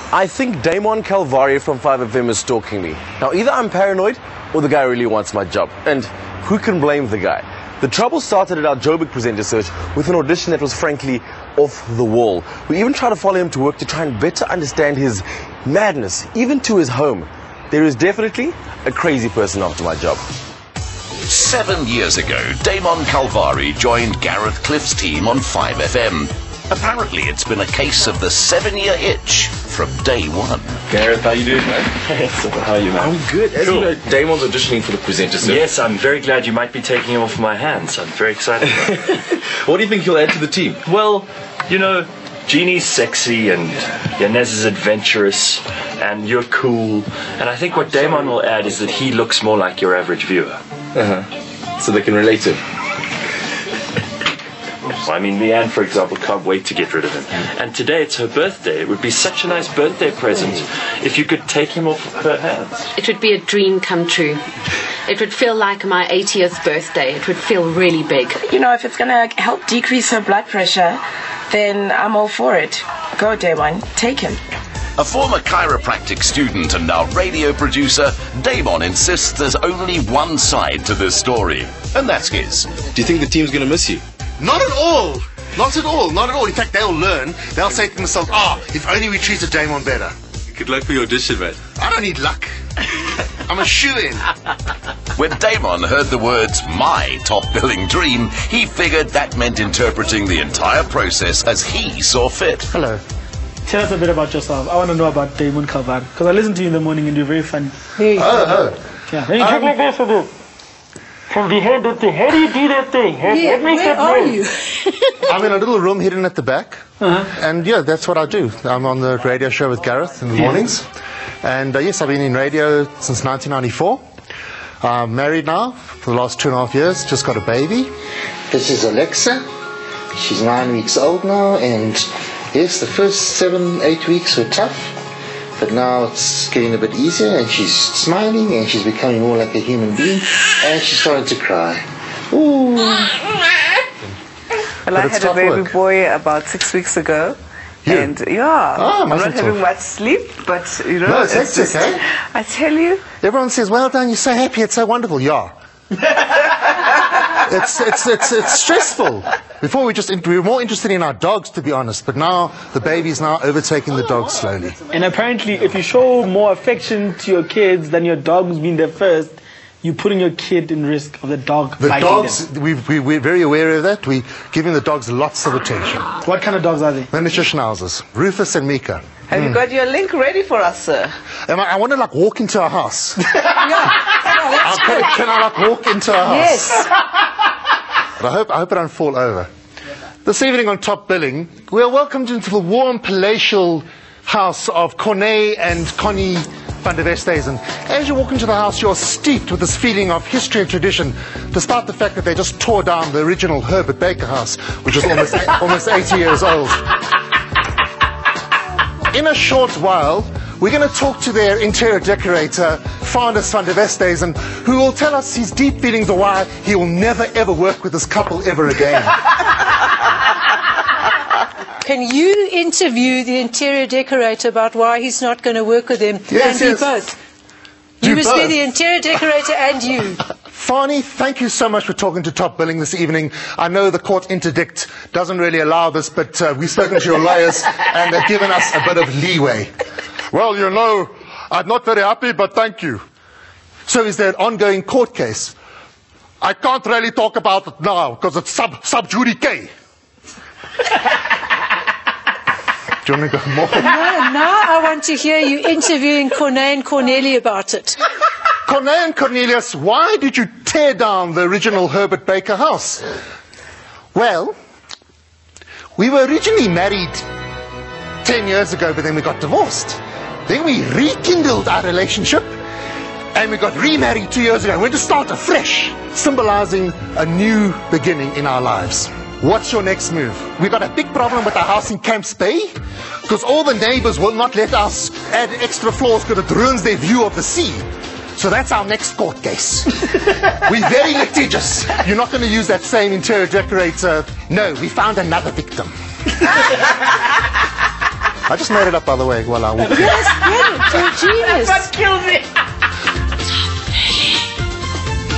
I think Damon Kalvari from 5FM is stalking me. Now, either I'm paranoid or the guy really wants my job. And who can blame the guy? The trouble started at our Joburg presenter search with an audition that was frankly off the wall. We even tried to follow him to work to try and better understand his madness, even to his home. There is definitely a crazy person after my job. 7 years ago, Damon Kalvari joined Gareth Cliff's team on 5FM. Apparently, it's been a case of the 7-year itch from day one. Gareth, how you doing, man? How are you, man? I'm good. As you know, Damon's auditioning for the presenter search. Yes, I'm very glad you might be taking him off my hands. I'm very excited about it. What do you think he'll add to the team? Well, you know, Jeannie's sexy and Yanez is adventurous and you're cool. And I think what Damon will add is that he looks more like your average viewer. So they can relate to him. I mean, Leanne, for example, can't wait to get rid of him. And today it's her birthday. It would be such a nice birthday present if you could take him off her hands. It would be a dream come true. It would feel like my 80th birthday. It would feel really big. You know, if it's going to help decrease her blood pressure, then I'm all for it. Go, Damon. Take him. A former chiropractic student and now radio producer, Damon insists there's only one side to this story, and that's his. Do you think the team's going to miss you? Not at all. Not at all. Not at all. In fact, they'll learn. They'll say to themselves, if only we treated Damon better. Good luck for your audition, mate. I don't need luck. I'm a shoo-in. When Damon heard the words, my top billing dream, he figured that meant interpreting the entire process as he saw fit. Hello. Tell us a bit about yourself. I want to know about Damon Kalvari, because I listen to you in the morning and you're very funny. Yeah. Then you talk like this a bit. From behind that thing. How do you do that thing? What makes that noise? I'm in a little room hidden at the back. And yeah, that's what I do. I'm on the radio show with Gareth in the mornings. And yes, I've been in radio since 1994. I'm married now for the last 2.5 years. Just got a baby. This is Alexa. She's 9 weeks old now, and yes, the first 7-8 weeks were tough, but now it's getting a bit easier, and she's smiling, and she's becoming more like a human being, and she's starting to cry. Ooh. Well, I had a baby boy about 6 weeks ago. You? And I'm not having much sleep, but you know, no, it's just, okay. I tell you. Everyone says, well done, you're so happy, it's so wonderful. Yeah. It's stressful. Before we were more interested in our dogs, to be honest, but now the baby's now overtaking the dogs slowly. And apparently, if you show more affection to your kids than your dog's been there first, you're putting your kid in risk of the dog biting dogs, them. we're very aware of that. We're giving the dogs lots of attention. What kind of dogs are they? Miniature schnauzers, Rufus and Mika. Have you got your link ready for us, sir? I want to like walk into a house. Yeah. Can I like walk into a house? Yes. But I hope I don't fall over. This evening on Top Billing, we are welcomed into the warm palatial house of Corné and Connie van der Westhuizen. As you walk into the house, you're steeped with this feeling of history and tradition, despite the fact that they just tore down the original Herbert Baker house, which is almost 80 years old. In a short while, we're going to talk to their interior decorator, Farnes van der Westhuizen, who will tell us his deep feelings of why he will never ever work with this couple ever again. Can you interview the interior decorator about why he's not going to work with him? Yes, and yes. do both. You must be the interior decorator and you. Farnie, thank you so much for talking to Top Billing this evening. I know the court interdict doesn't really allow this, but we've spoken to your lawyers and they've given us a bit of leeway. Well, you know, I'm not very happy, but thank you. So is there an ongoing court case? I can't really talk about it now because it's sub judice. Do you want to go more? No, now I want to hear you interviewing Corné and Cornelia about it. Corné and Cornelius, why did you tear down the original Herbert Baker house? Well, we were originally married 10 years ago, but then we got divorced. Then we rekindled our relationship, and we got remarried 2 years ago. We went to start afresh, symbolizing a new beginning in our lives. What's your next move? We've got a big problem with our house in Camps Bay, because all the neighbors will not let us add extra floors because it ruins their view of the sea. So that's our next court case. We're very litigious. You're not going to use that same interior decorator. No, we found another victim. I just made it up, by the way, while I walked. Yes, brilliant. You're a genius.